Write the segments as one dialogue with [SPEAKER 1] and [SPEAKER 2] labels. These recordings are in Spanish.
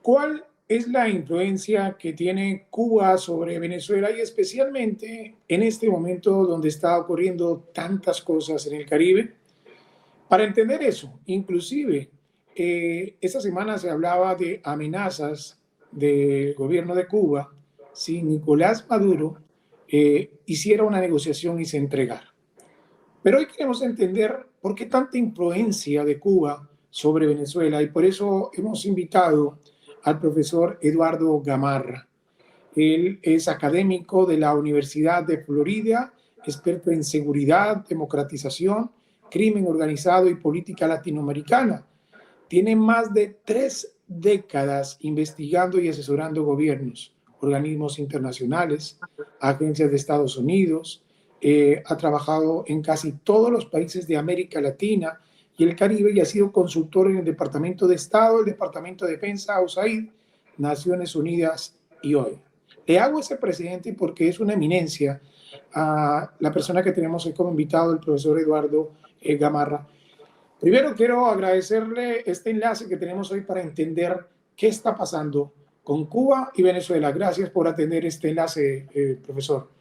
[SPEAKER 1] ¿Cuál es la influencia que tiene Cuba sobre Venezuela y especialmente en este momento donde está ocurriendo tantas cosas en el Caribe? Para entender eso, inclusive, esta semana se hablaba de amenazas del gobierno de Cuba si Nicolás Maduro hiciera una negociación y se entregara. Pero hoy queremos entender por qué tanta influencia de Cuba sobre Venezuela y por eso hemos invitado al profesor Eduardo Gamarra. Él es académico de la Universidad de Florida, experto en seguridad, democratización, crimen organizado y política latinoamericana. Tiene más de 3 décadas investigando y asesorando gobiernos, organismos internacionales, agencias de Estados Unidos. Ha trabajado en casi todos los países de América Latina y el Caribe y ha sido consultor en el Departamento de Estado, el Departamento de Defensa, USAID, Naciones Unidas y OEA. Le hago ese presidente porque es una eminencia a la persona que tenemos hoy como invitado, el profesor Eduardo Gamarra. Primero quiero agradecerle este enlace que tenemos hoy para entender qué está pasando con Cuba y Venezuela. Gracias por atender este enlace, profesor.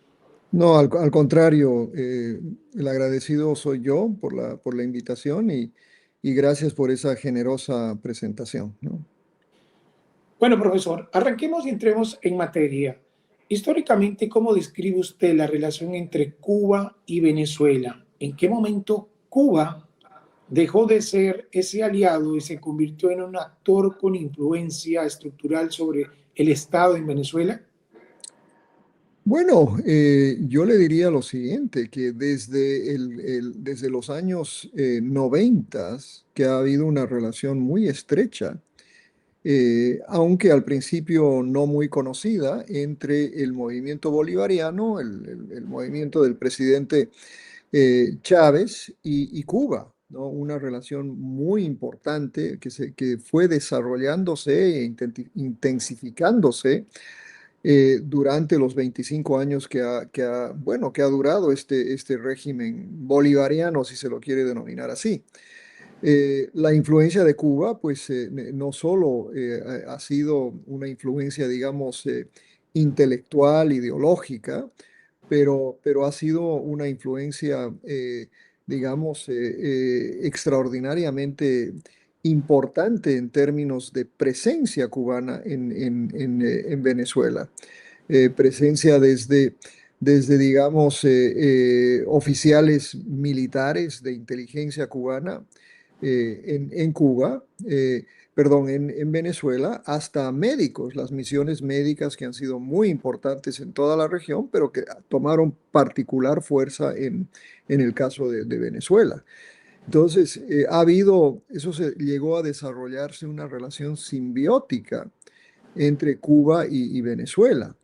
[SPEAKER 2] No, al contrario, el agradecido soy yo por la invitación y gracias por esa generosa presentación, ¿no?
[SPEAKER 1] Bueno, profesor, arranquemos y entremos en materia. Históricamente, ¿cómo describe usted la relación entre Cuba y Venezuela? ¿En qué momento Cuba dejó de ser ese aliado y se convirtió en un actor con influencia estructural sobre el Estado en Venezuela?
[SPEAKER 2] Bueno, yo le diría lo siguiente, que desde los años 90 que ha habido una relación muy estrecha, aunque al principio no muy conocida, entre el movimiento bolivariano, el movimiento del presidente Chávez y Cuba, ¿no? Una relación muy importante que fue desarrollándose e intensificándose durante los 25 años bueno, que ha durado este régimen bolivariano, si se lo quiere denominar así. La influencia de Cuba, pues no solo ha sido una influencia, digamos, intelectual, ideológica, pero ha sido una influencia, digamos, extraordinariamente importante en términos de presencia cubana en Venezuela. Presencia desde digamos, oficiales militares de inteligencia cubana en Cuba, perdón, en Venezuela, hasta médicos, las misiones médicas que han sido muy importantes en toda la región, pero que tomaron particular fuerza en el caso de Venezuela. Entonces, eso se llegó a desarrollarse una relación simbiótica entre Cuba y Venezuela.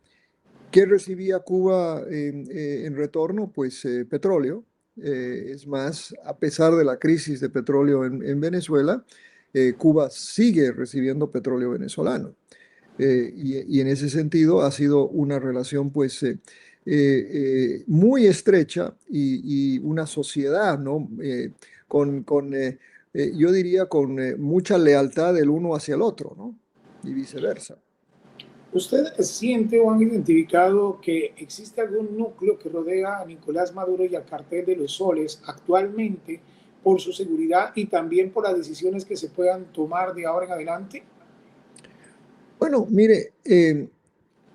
[SPEAKER 2] ¿Qué recibía Cuba en retorno? Pues petróleo. Es más, a pesar de la crisis de petróleo en Venezuela, Cuba sigue recibiendo petróleo venezolano. Y en ese sentido ha sido una relación pues muy estrecha y una sociedad, ¿no? Yo diría con mucha lealtad del uno hacia el otro, ¿no? Y viceversa.
[SPEAKER 1] ¿Usted siente o han identificado que existe algún núcleo que rodea a Nicolás Maduro y al cartel de los soles actualmente por su seguridad y también por las decisiones que se puedan tomar de ahora en adelante?
[SPEAKER 2] Bueno, mire,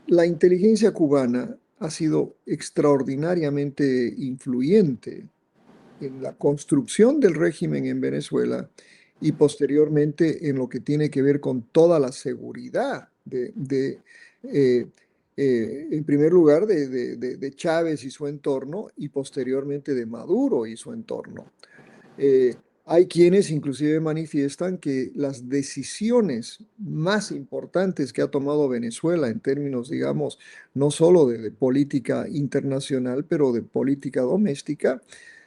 [SPEAKER 2] la inteligencia cubana ha sido extraordinariamente influyente en la construcción del régimen en Venezuela y posteriormente en lo que tiene que ver con toda la seguridad eh, en primer lugar, de Chávez y su entorno y posteriormente de Maduro y su entorno. Hay quienes inclusive manifiestan que las decisiones más importantes que ha tomado Venezuela en términos, digamos, no solo de política internacional, pero de política doméstica,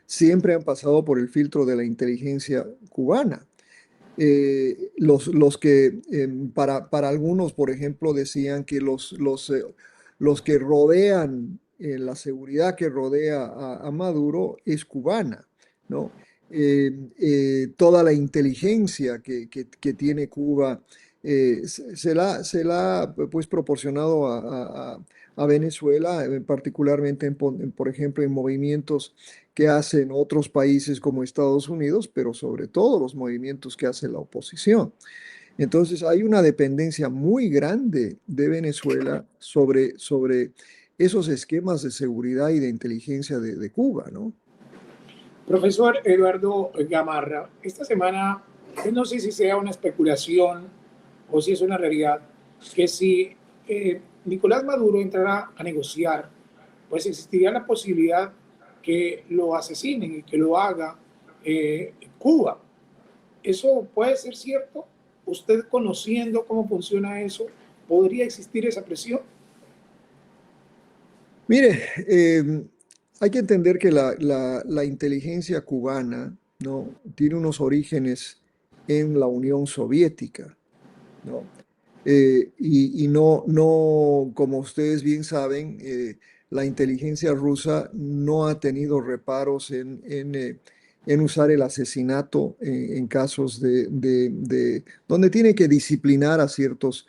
[SPEAKER 2] siempre han pasado por el filtro de la inteligencia cubana. Los que para algunos, por ejemplo, decían que los que rodean, la seguridad que rodea a Maduro es cubana, ¿no? Toda la inteligencia que tiene Cuba se la ha pues proporcionado a Venezuela, particularmente por ejemplo, en movimientos que hacen otros países como Estados Unidos, pero sobre todo los movimientos que hace la oposición. Entonces hay una dependencia muy grande de Venezuela sobre esos esquemas de seguridad y de inteligencia de Cuba, ¿no?
[SPEAKER 1] Profesor Eduardo Gamarra, esta semana, no sé si sea una especulación o si es una realidad, que si Nicolás Maduro entrará a negociar, pues existiría la posibilidad que lo asesinen y que lo haga Cuba. ¿Eso puede ser cierto? ¿Usted conociendo cómo funciona eso, podría existir esa presión?
[SPEAKER 2] Mire, hay que entender que la inteligencia cubana, ¿no? Tiene unos orígenes en la Unión Soviética, ¿no? Y no, como ustedes bien saben, la inteligencia rusa no ha tenido reparos en usar el asesinato en casos donde tiene que disciplinar a ciertos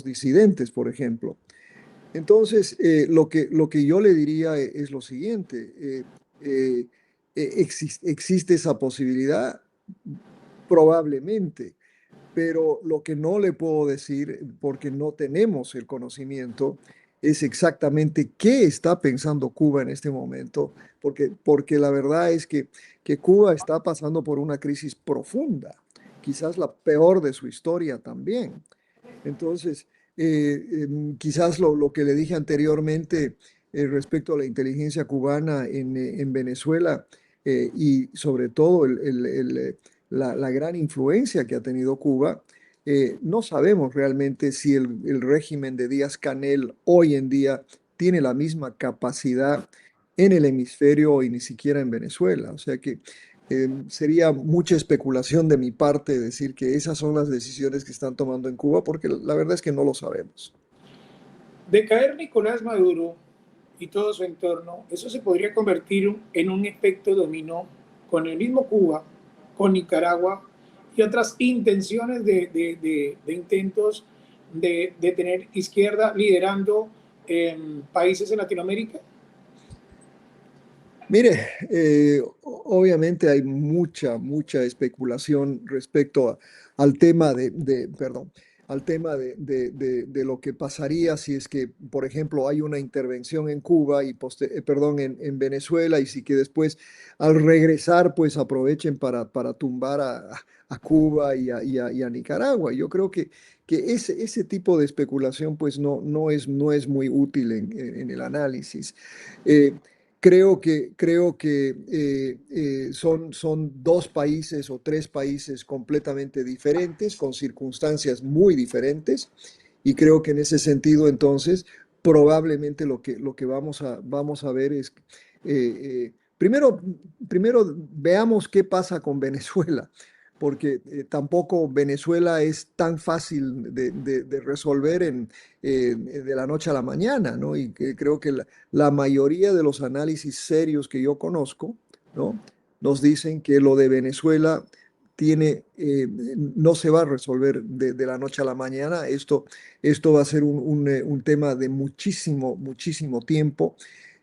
[SPEAKER 2] disidentes, por ejemplo. Entonces, lo que yo le diría es lo siguiente, eh, ¿existe esa posibilidad? Probablemente, pero lo que no le puedo decir, porque no tenemos el conocimiento, es exactamente qué está pensando Cuba en este momento, porque la verdad es que Cuba está pasando por una crisis profunda, quizás la peor de su historia también. Entonces, quizás lo que le dije anteriormente respecto a la inteligencia cubana en Venezuela y sobre todo la gran influencia que ha tenido Cuba, no sabemos realmente si el régimen de Díaz-Canel hoy en día tiene la misma capacidad en el hemisferio y ni siquiera en Venezuela. O sea que sería mucha especulación de mi parte decir que esas son las decisiones que están tomando en Cuba, porque la verdad es que no lo sabemos.
[SPEAKER 1] De caer Nicolás Maduro y todo su entorno, eso se podría convertir en un efecto dominó con el mismo Cuba, con Nicaragua y otras intenciones de intentos de tener izquierda liderando países en Latinoamérica.
[SPEAKER 2] Mire, obviamente hay mucha especulación respecto al tema perdón, al tema de lo que pasaría si es que, por ejemplo, hay una intervención en Cuba y, perdón, en Venezuela y si que después al regresar, pues aprovechen para tumbar a Cuba y a Nicaragua. Yo creo que ese tipo de especulación, pues no es muy útil en el análisis. Eh, Creo que son dos países o tres países completamente diferentes, con circunstancias muy diferentes, y creo que en ese sentido, entonces, probablemente lo que vamos a ver es, primero veamos qué pasa con Venezuela, porque tampoco Venezuela es tan fácil de resolver de la noche a la mañana, ¿no? Y creo que la mayoría de los análisis serios que yo conozco, ¿no? Nos dicen que lo de Venezuela no se va a resolver de la noche a la mañana. Esto va a ser un tema de muchísimo tiempo.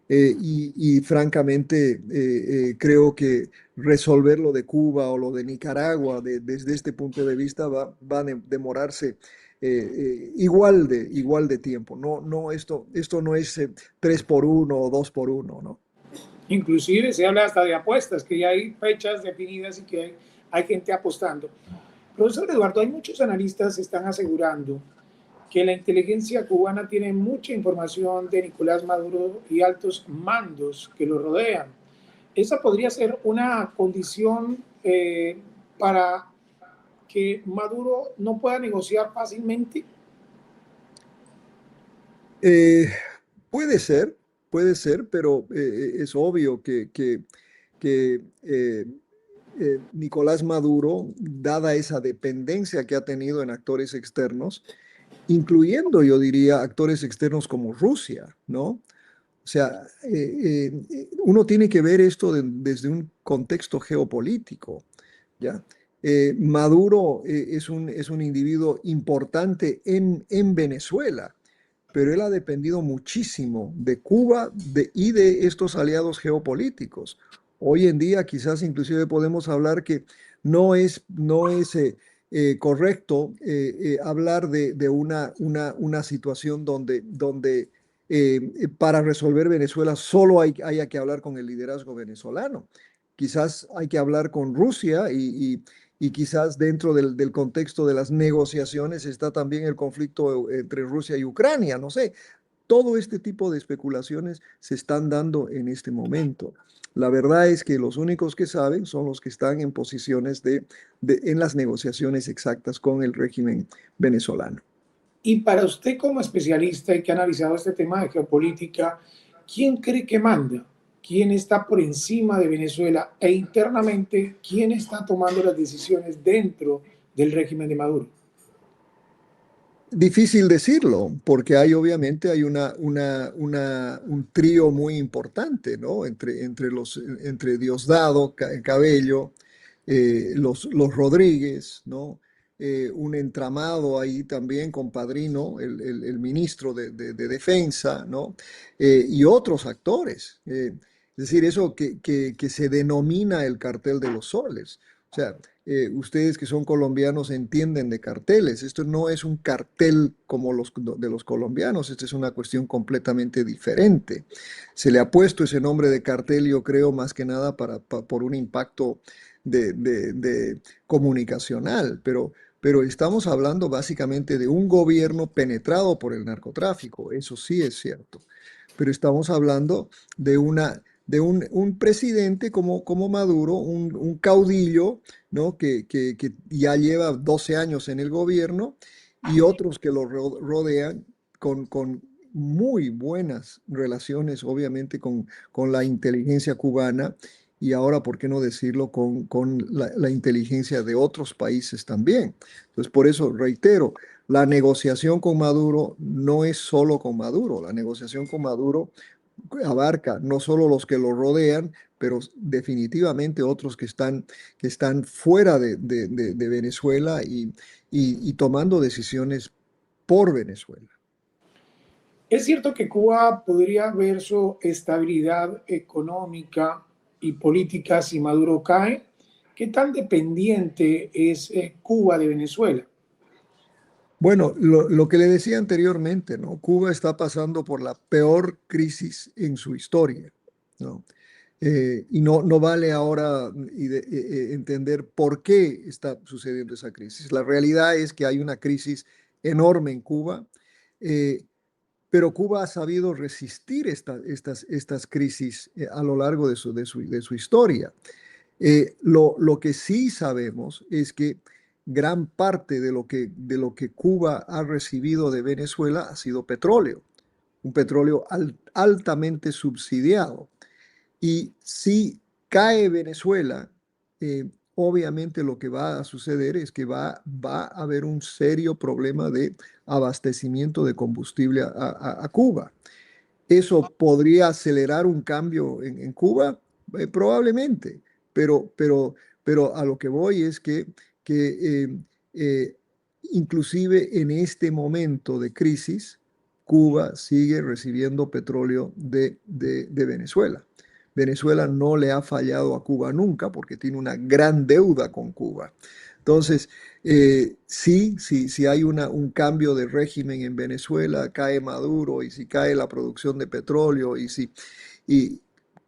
[SPEAKER 2] Y francamente, creo que resolver lo de Cuba o lo de Nicaragua desde este punto de vista va a demorarse igual de tiempo. No, esto no es 3 por 1 o 2 por 1, ¿no?
[SPEAKER 1] Inclusive se habla hasta de apuestas, que ya hay fechas definidas y que hay gente apostando. Profesor Eduardo, hay muchos analistas que están asegurando que la inteligencia cubana tiene mucha información de Nicolás Maduro y altos mandos que lo rodean. Esa podría ser una condición para que Maduro no pueda negociar fácilmente.
[SPEAKER 2] Eh, puede ser, puede ser, pero es obvio que Nicolás Maduro, dada esa dependencia que ha tenido en actores externos, incluyendo, yo diría, actores externos como Rusia, ¿no? O sea, uno tiene que ver esto desde un contexto geopolítico, ¿ya? Maduro es un individuo importante en Venezuela, pero él ha dependido muchísimo de Cuba y de estos aliados geopolíticos. Hoy en día quizás inclusive podemos hablar que no es correcto hablar de una situación donde para resolver Venezuela solo haya que hablar con el liderazgo venezolano. Quizás hay que hablar con Rusia y quizás dentro del contexto de las negociaciones está también el conflicto entre Rusia y Ucrania, no sé. Todo este tipo de especulaciones se están dando en este momento. La verdad es que los únicos que saben son los que están en posiciones en las negociaciones exactas con el régimen venezolano.
[SPEAKER 1] Y para usted como especialista y que ha analizado este tema de geopolítica, ¿quién cree que manda? ¿Quién está por encima de Venezuela? E internamente, ¿quién está tomando las decisiones dentro del régimen de Maduro?
[SPEAKER 2] Difícil decirlo, porque obviamente hay un trío muy importante, ¿no? Entre Diosdado, Cabello, los Rodríguez, ¿no? Un entramado ahí también con Padrino, el ministro de Defensa, ¿no? Y otros actores. Es decir, eso que se denomina el cartel de los soles. O sea, ustedes que son colombianos entienden de carteles. Esto no es un cartel como los de los colombianos, esta es una cuestión completamente diferente. Se le ha puesto ese nombre de cartel, yo creo, más que nada por un impacto de comunicacional, pero estamos hablando básicamente de un gobierno penetrado por el narcotráfico, eso sí es cierto, pero estamos hablando de un presidente como Maduro, un caudillo, ¿no? Que ya lleva 12 años en el gobierno y otros que lo rodean con muy buenas relaciones, obviamente, con la inteligencia cubana y ahora, ¿por qué no decirlo?, con la inteligencia de otros países también. Entonces, por eso reitero, la negociación con Maduro no es solo con Maduro, la negociación con Maduro abarca no solo los que lo rodean, pero definitivamente otros que están fuera de Venezuela y tomando decisiones por Venezuela.
[SPEAKER 1] Es cierto que Cuba podría ver su estabilidad económica y política si Maduro cae. ¿Qué tan dependiente es Cuba de Venezuela?
[SPEAKER 2] Bueno, lo que le decía anteriormente, ¿no? Cuba está pasando por la peor crisis en su historia, ¿no? Y no vale ahora entender por qué está sucediendo esa crisis. La realidad es que hay una crisis enorme en Cuba, eh, pero Cuba ha sabido resistir estas crisis a lo largo de su historia. Lo que sí sabemos es que gran parte de lo que Cuba ha recibido de Venezuela ha sido petróleo, un petróleo altamente subsidiado. Y si cae Venezuela, obviamente lo que va a suceder es que va a haber un serio problema de abastecimiento de combustible a Cuba. ¿Eso podría acelerar un cambio en Cuba? Probablemente, pero, pero, pero a lo que voy es que eh, inclusive en este momento de crisis, Cuba sigue recibiendo petróleo de Venezuela. Venezuela no le ha fallado a Cuba nunca porque tiene una gran deuda con Cuba. Entonces, sí hay un cambio de régimen en Venezuela, cae Maduro y si cae la producción de petróleo y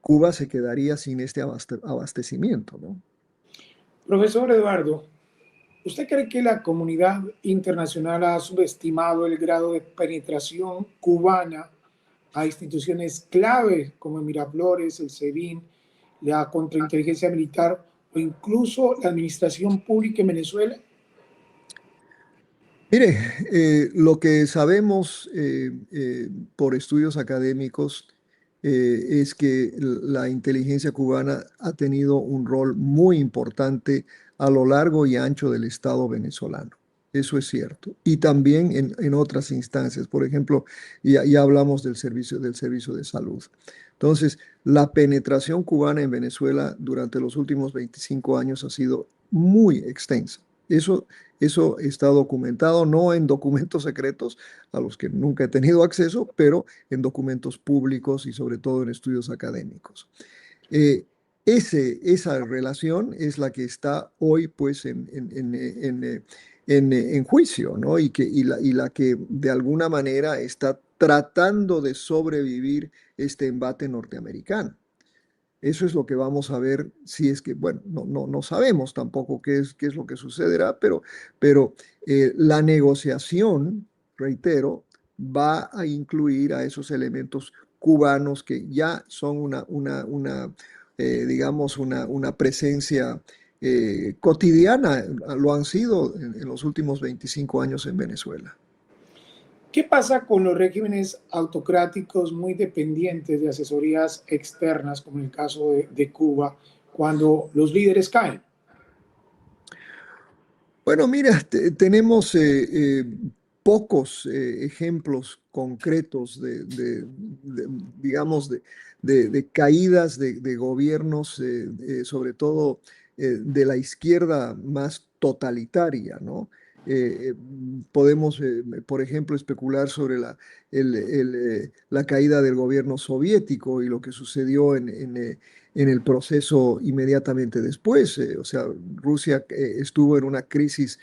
[SPEAKER 2] Cuba se quedaría sin este abastecimiento, ¿no?
[SPEAKER 1] Profesor Eduardo, ¿usted cree que la comunidad internacional ha subestimado el grado de penetración cubana a instituciones clave como el Miraflores, el SEBIN, la contrainteligencia militar o incluso la administración pública en Venezuela?
[SPEAKER 2] Mire, lo que sabemos por estudios académicos es que la inteligencia cubana ha tenido un rol muy importante a lo largo y ancho del Estado venezolano. Eso es cierto. Y también en otras instancias. Por ejemplo, ya hablamos del servicio de salud. Entonces, la penetración cubana en Venezuela durante los últimos 25 años ha sido muy extensa. Eso está documentado, no en documentos secretos a los que nunca he tenido acceso, pero en documentos públicos y sobre todo en estudios académicos. Eh, esa relación es la que está hoy pues en juicio, ¿no? Y la que de alguna manera está tratando de sobrevivir este embate norteamericano. Eso es lo que vamos a ver si es que, bueno, no sabemos tampoco qué es lo que sucederá, pero la negociación, reitero, va a incluir a esos elementos cubanos que ya son digamos, una presencia cotidiana, lo han sido en los últimos 25 años en Venezuela.
[SPEAKER 1] ¿Qué pasa con los regímenes autocráticos muy dependientes de asesorías externas, como en el caso de Cuba, cuando los líderes caen?
[SPEAKER 2] Bueno, mira, tenemos pocos ejemplos concretos digamos, de caídas de gobiernos, sobre todo de la izquierda más totalitaria, ¿no? Podemos, por ejemplo, especular sobre la caída del gobierno soviético y lo que sucedió en el proceso inmediatamente después. O sea, Rusia estuvo en una crisis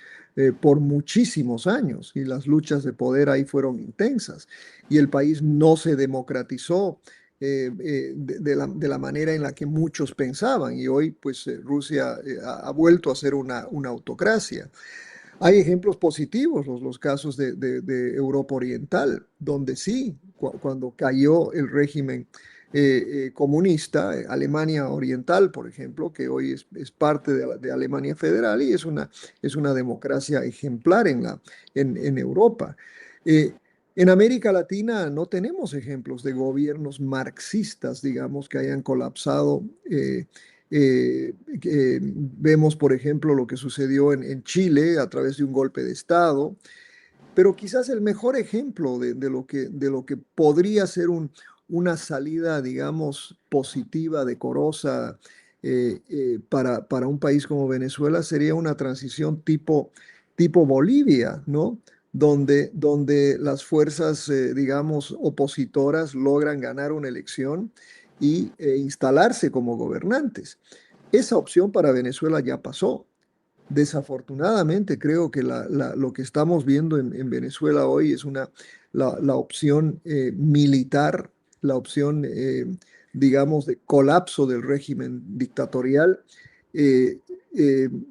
[SPEAKER 2] por muchísimos años y las luchas de poder ahí fueron intensas y el país no se democratizó de la manera en la que muchos pensaban y hoy pues Rusia ha vuelto a ser una autocracia. Hay ejemplos positivos, los casos de Europa Oriental, donde sí, cuando cayó el régimen comunista, Alemania Oriental, por ejemplo, que hoy es parte de Alemania Federal y es una democracia ejemplar en Europa. Eh, en América Latina no tenemos ejemplos de gobiernos marxistas, digamos, que hayan colapsado. Vemos, por ejemplo, lo que sucedió en Chile a través de un golpe de Estado, pero quizás el mejor ejemplo de lo que podría ser una salida, digamos, positiva, decorosa para un país como Venezuela sería una transición tipo Bolivia, ¿no? Donde las fuerzas, digamos, opositoras logran ganar una elección y instalarse como gobernantes. Esa opción para Venezuela ya pasó. Desafortunadamente, creo que lo que estamos viendo en Venezuela hoy es la opción militar, la opción, digamos, de colapso del régimen dictatorial, eh,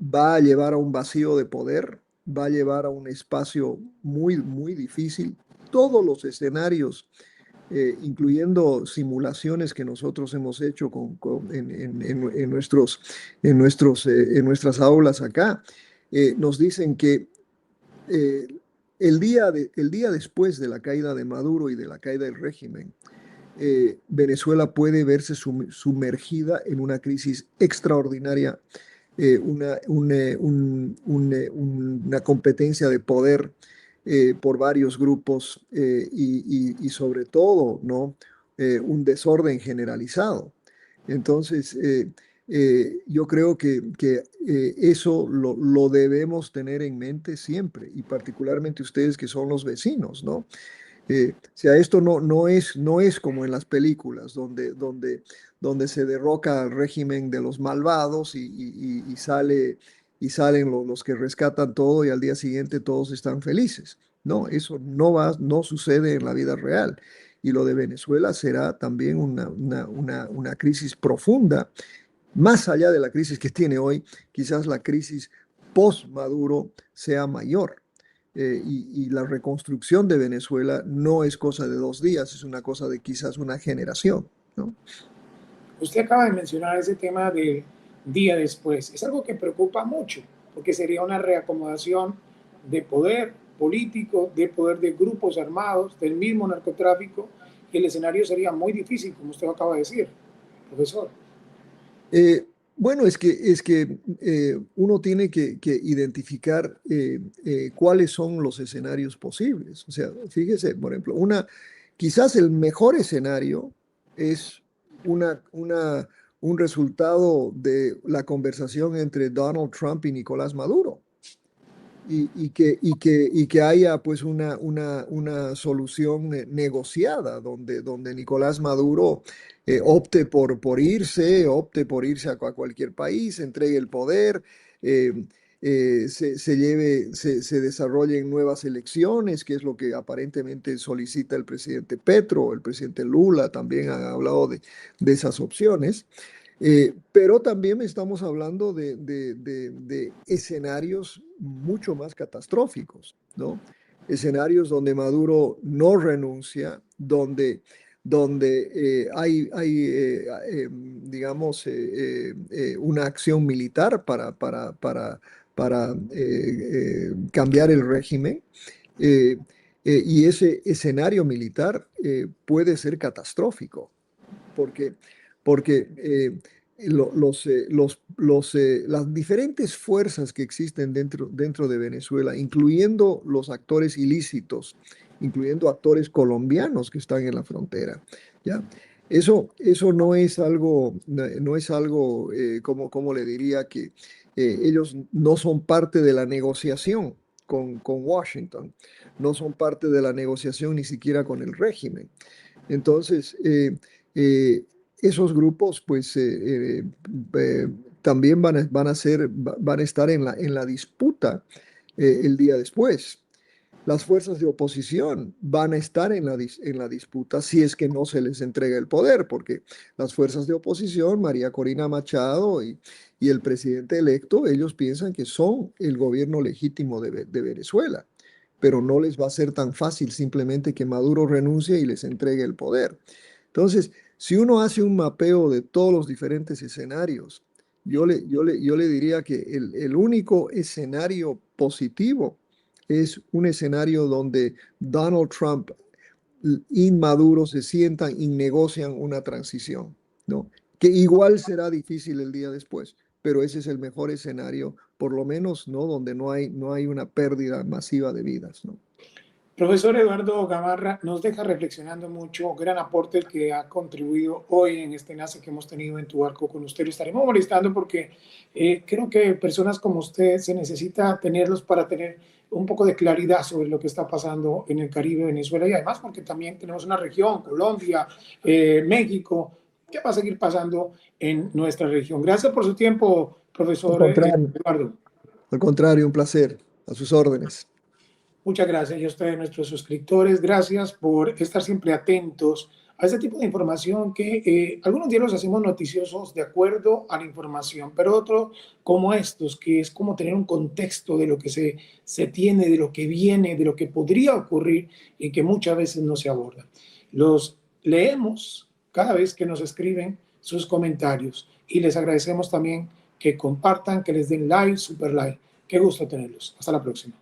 [SPEAKER 2] va a llevar a un vacío de poder, va a llevar a un espacio muy difícil. Todos los escenarios incluyendo simulaciones que nosotros hemos hecho en nuestras aulas acá, nos dicen que eh, el día después de la caída de Maduro y de la caída del régimen, Venezuela puede verse sumergida en una crisis extraordinaria, una competencia de poder por varios grupos y sobre todo, ¿no? Un desorden generalizado. Entonces, yo creo que eso lo debemos tener en mente siempre y particularmente ustedes que son los vecinos, ¿no? O sea, esto no es como en las películas, donde se derroca al régimen de los malvados y salen los que rescatan todo y al día siguiente todos están felices. No, eso no sucede en la vida real. Y lo de Venezuela será también una crisis profunda, más allá de la crisis que tiene hoy, quizás la crisis post-Maduro sea mayor y la reconstrucción de Venezuela no es cosa de 2 días, es una cosa de quizás una generación, ¿no?
[SPEAKER 1] Usted acaba de mencionar ese tema del día después. Es algo que preocupa mucho, porque sería una reacomodación de poder político, de poder de grupos armados, del mismo narcotráfico, y el escenario sería muy difícil, como usted acaba de decir, profesor.
[SPEAKER 2] Bueno, es que uno tiene que identificar cuáles son los escenarios posibles. O sea, fíjese, por ejemplo, quizás el mejor escenario es una, una, un resultado de la conversación entre Donald Trump y Nicolás Maduro. Y que haya pues una solución negociada donde Nicolás Maduro opte por irse a cualquier país, entregue el poder, eh, se desarrollen nuevas elecciones, que es lo que aparentemente solicita el presidente Petro, el presidente Lula también han hablado de esas opciones. Pero también estamos hablando de escenarios mucho más catastróficos, ¿no? Escenarios donde Maduro no renuncia, donde digamos, una acción militar para cambiar el régimen. eh, y ese escenario militar puede ser catastrófico porque, porque las diferentes fuerzas que existen dentro de Venezuela, incluyendo los actores ilícitos, incluyendo actores colombianos que están en la frontera, ¿ya? Eso no es algo como le diría, que ellos no son parte de la negociación con Washington, no son parte de la negociación ni siquiera con el régimen. Entonces, eh, esos grupos, pues, eh, también van a estar en la disputa el día después. Las fuerzas de oposición van a estar en la disputa si es que no se les entrega el poder, porque las fuerzas de oposición, María Corina Machado y el presidente electo, ellos piensan que son el gobierno legítimo de Venezuela, pero no les va a ser tan fácil simplemente que Maduro renuncie y les entregue el poder. Entonces, si uno hace un mapeo de todos los diferentes escenarios, yo le diría que el único escenario positivo es un escenario donde Donald Trump y Maduro se sientan y negocian una transición, ¿no? Que igual será difícil el día después, pero ese es el mejor escenario, por lo menos, ¿no? Donde no hay una pérdida masiva de vidas, ¿no?
[SPEAKER 1] Profesor Eduardo Gamarra nos deja reflexionando mucho, gran aporte el que ha contribuido hoy en este enlace que hemos tenido en Tu Arco con usted. Lo estaremos molestando porque creo que personas como usted se necesita tenerlos para tener un poco de claridad sobre lo que está pasando en el Caribe, Venezuela, y además porque también tenemos una región, Colombia, México, que va a seguir pasando en nuestra región. Gracias por su tiempo,
[SPEAKER 2] Al
[SPEAKER 1] profesor
[SPEAKER 2] contrario,
[SPEAKER 1] Eduardo.
[SPEAKER 2] al contrario, un placer. A sus órdenes.
[SPEAKER 1] Muchas gracias y a ustedes, nuestros suscriptores. Gracias por estar siempre atentos a este tipo de información que algunos días los hacemos noticiosos de acuerdo a la información, pero otros como estos, que es como tener un contexto de lo que se tiene, de lo que viene, de lo que podría ocurrir y que muchas veces no se aborda. Los leemos cada vez que nos escriben sus comentarios y les agradecemos también que compartan, que les den like, super like. Qué gusto tenerlos. Hasta la próxima.